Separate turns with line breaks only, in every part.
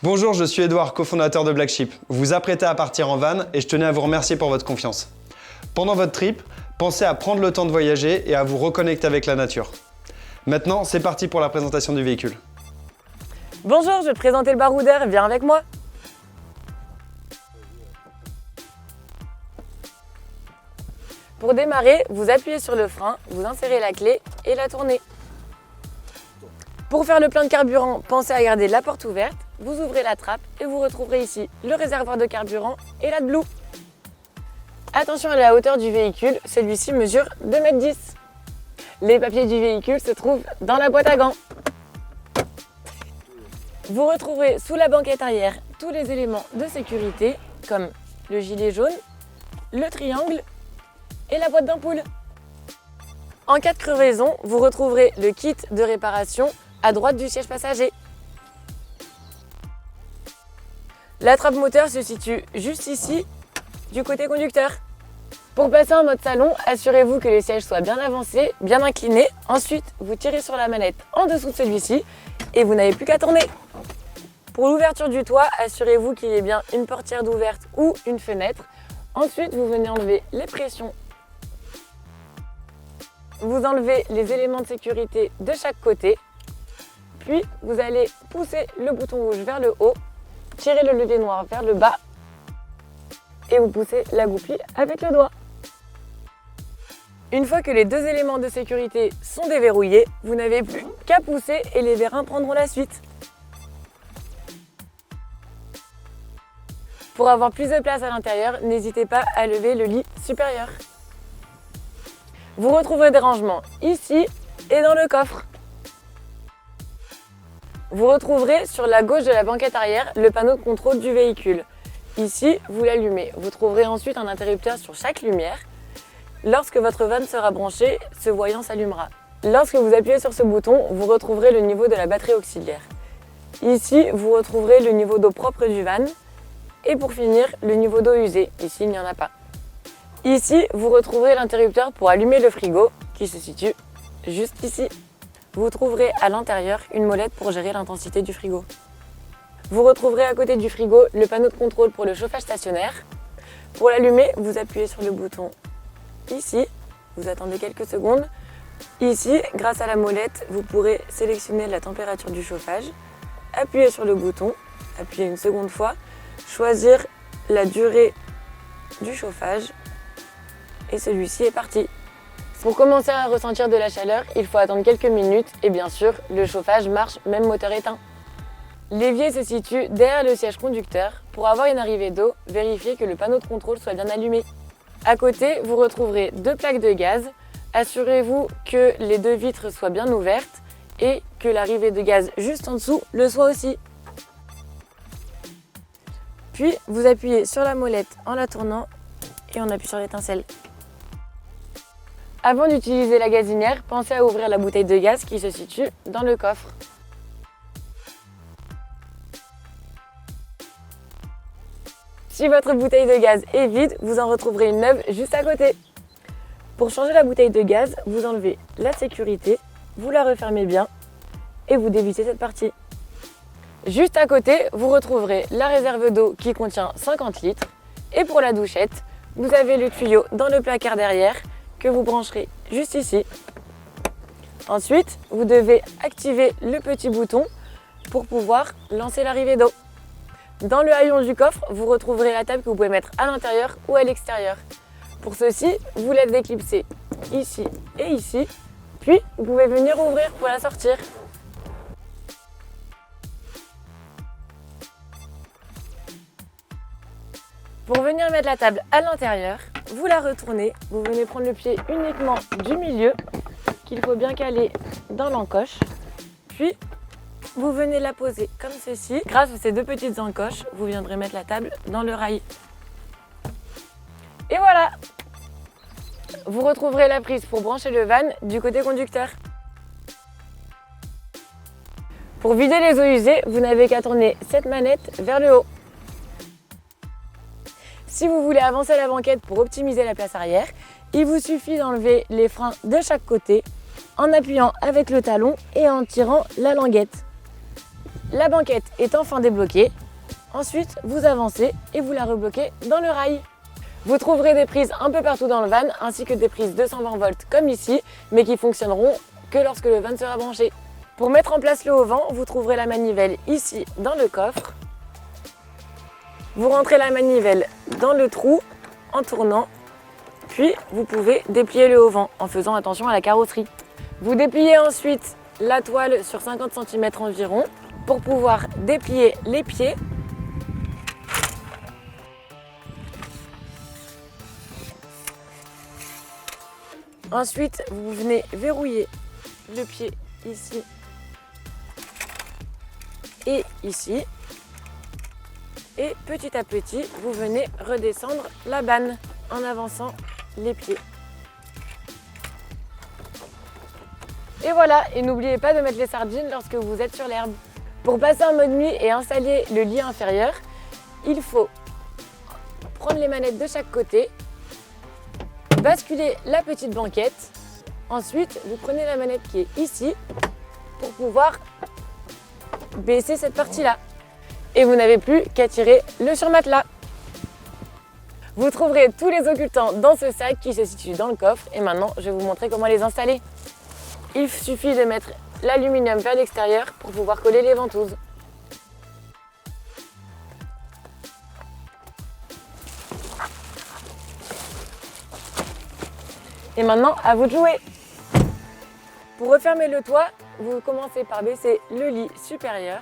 Bonjour, je suis Edouard, cofondateur de Black Sheep. Vous vous apprêtez à partir en van et je tenais à vous remercier pour votre confiance. Pendant votre trip, pensez à prendre le temps de voyager et à vous reconnecter avec la nature. Maintenant, c'est parti pour la présentation du véhicule.
Bonjour, je vais te présenter le baroudeur, viens avec moi. Pour démarrer, vous appuyez sur le frein, vous insérez la clé et la tournez. Pour faire le plein de carburant, pensez à garder la porte ouverte, vous ouvrez la trappe et vous retrouverez ici le réservoir de carburant et l'AdBlue. Attention à la hauteur du véhicule, celui-ci mesure 2,10 m. Les papiers du véhicule se trouvent dans la boîte à gants. Vous retrouverez sous la banquette arrière tous les éléments de sécurité comme le gilet jaune, le triangle et la boîte d'ampoule. En cas de crevaison, vous retrouverez le kit de réparation à droite du siège passager. La trappe moteur se situe juste ici, du côté conducteur. Pour passer en mode salon, assurez-vous que les sièges soient bien avancés, bien inclinés. Ensuite, vous tirez sur la manette en dessous de celui-ci et vous n'avez plus qu'à tourner. Pour l'ouverture du toit, assurez-vous qu'il y ait bien une portière d'ouverte ou une fenêtre. Ensuite, vous venez enlever les pressions. Vous enlevez les éléments de sécurité de chaque côté. Puis, vous allez pousser le bouton rouge vers le haut, tirer le levier noir vers le bas et vous poussez la goupille avec le doigt. Une fois que les deux éléments de sécurité sont déverrouillés, vous n'avez plus qu'à pousser et les vérins prendront la suite. Pour avoir plus de place à l'intérieur, n'hésitez pas à lever le lit supérieur. Vous retrouverez des rangements ici et dans le coffre. Vous retrouverez sur la gauche de la banquette arrière le panneau de contrôle du véhicule. Ici, vous l'allumez. Vous trouverez ensuite un interrupteur sur chaque lumière. Lorsque votre van sera branché, ce voyant s'allumera. Lorsque vous appuyez sur ce bouton, vous retrouverez le niveau de la batterie auxiliaire. Ici, vous retrouverez le niveau d'eau propre du van. Et pour finir, le niveau d'eau usée. Ici, il n'y en a pas. Ici, vous retrouverez l'interrupteur pour allumer le frigo qui se situe juste ici. Vous trouverez à l'intérieur une molette pour gérer l'intensité du frigo. Vous retrouverez à côté du frigo le panneau de contrôle pour le chauffage stationnaire. Pour l'allumer, vous appuyez sur le bouton ici. Vous attendez quelques secondes. Ici, grâce à la molette, vous pourrez sélectionner la température du chauffage. Appuyez sur le bouton, appuyez une seconde fois, choisir la durée du chauffage et celui-ci est parti. Pour commencer à ressentir de la chaleur, il faut attendre quelques minutes et bien sûr, le chauffage marche même moteur éteint. L'évier se situe derrière le siège conducteur. Pour avoir une arrivée d'eau, vérifiez que le panneau de contrôle soit bien allumé. À côté, vous retrouverez deux plaques de gaz. Assurez-vous que les deux vitres soient bien ouvertes et que l'arrivée de gaz juste en dessous le soit aussi. Puis, vous appuyez sur la molette en la tournant et on appuie sur l'étincelle. Avant d'utiliser la gazinière, pensez à ouvrir la bouteille de gaz qui se situe dans le coffre. Si votre bouteille de gaz est vide, vous en retrouverez une neuve juste à côté. Pour changer la bouteille de gaz, vous enlevez la sécurité, vous la refermez bien et vous dévissez cette partie. Juste à côté, vous retrouverez la réserve d'eau qui contient 50 litres. Et pour la douchette, vous avez le tuyau dans le placard derrière que vous brancherez juste ici. Ensuite, vous devez activer le petit bouton pour pouvoir lancer l'arrivée d'eau. Dans le haillon du coffre, vous retrouverez la table que vous pouvez mettre à l'intérieur ou à l'extérieur. Pour ceci, vous la déclipsez ici et ici, puis vous pouvez venir ouvrir pour la sortir. Pour venir mettre la table à l'intérieur, vous la retournez, vous venez prendre le pied uniquement du milieu, qu'il faut bien caler dans l'encoche, puis vous venez la poser comme ceci. Grâce à ces deux petites encoches, vous viendrez mettre la table dans le rail. Et voilà! Vous retrouverez la prise pour brancher le van du côté conducteur. Pour vider les eaux usées, vous n'avez qu'à tourner cette manette vers le haut. Si vous voulez avancer la banquette pour optimiser la place arrière, il vous suffit d'enlever les freins de chaque côté en appuyant avec le talon et en tirant la languette. La banquette est enfin débloquée. Ensuite, vous avancez et vous la rebloquez dans le rail. Vous trouverez des prises un peu partout dans le van, ainsi que des prises 220 volts comme ici, mais qui fonctionneront que lorsque le van sera branché. Pour mettre en place le haut-vent, vous trouverez la manivelle ici dans le coffre. Vous rentrez la manivelle dans le trou en tournant, puis vous pouvez déplier le haut-vent en faisant attention à la carrosserie. Vous dépliez ensuite la toile sur 50 cm environ pour pouvoir déplier les pieds. Ensuite, vous venez verrouiller le pied ici et ici. Et petit à petit, vous venez redescendre la banne en avançant les pieds. Et voilà, et n'oubliez pas de mettre les sardines lorsque vous êtes sur l'herbe. Pour passer en mode nuit et installer le lit inférieur, il faut prendre les manettes de chaque côté, basculer la petite banquette. Ensuite, vous prenez la manette qui est ici pour pouvoir baisser cette partie-là. Et vous n'avez plus qu'à tirer le surmatelas. Vous trouverez tous les occultants dans ce sac qui se situe dans le coffre. Et maintenant, je vais vous montrer comment les installer. Il suffit de mettre l'aluminium vers l'extérieur pour pouvoir coller les ventouses. Et maintenant, à vous de jouer. Pour refermer le toit, vous commencez par baisser le lit supérieur.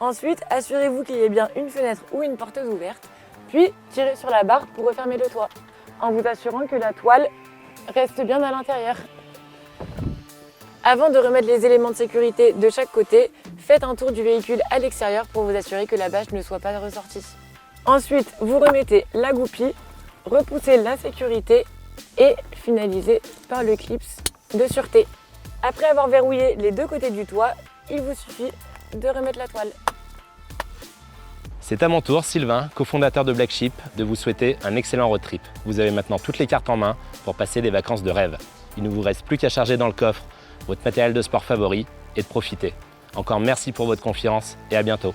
Ensuite, assurez-vous qu'il y ait bien une fenêtre ou une porteuse ouverte, puis tirez sur la barre pour refermer le toit, en vous assurant que la toile reste bien à l'intérieur. Avant de remettre les éléments de sécurité de chaque côté, faites un tour du véhicule à l'extérieur pour vous assurer que la bâche ne soit pas ressortie. Ensuite, vous remettez la goupille, repoussez la sécurité et finalisez par le clip de sûreté. Après avoir verrouillé les deux côtés du toit, il vous suffit de remettre la toile.
C'est à mon tour, Sylvain, cofondateur de Black Sheep, de vous souhaiter un excellent road trip. Vous avez maintenant toutes les cartes en main pour passer des vacances de rêve. Il ne vous reste plus qu'à charger dans le coffre votre matériel de sport favori et de profiter. Encore merci pour votre confiance et à bientôt.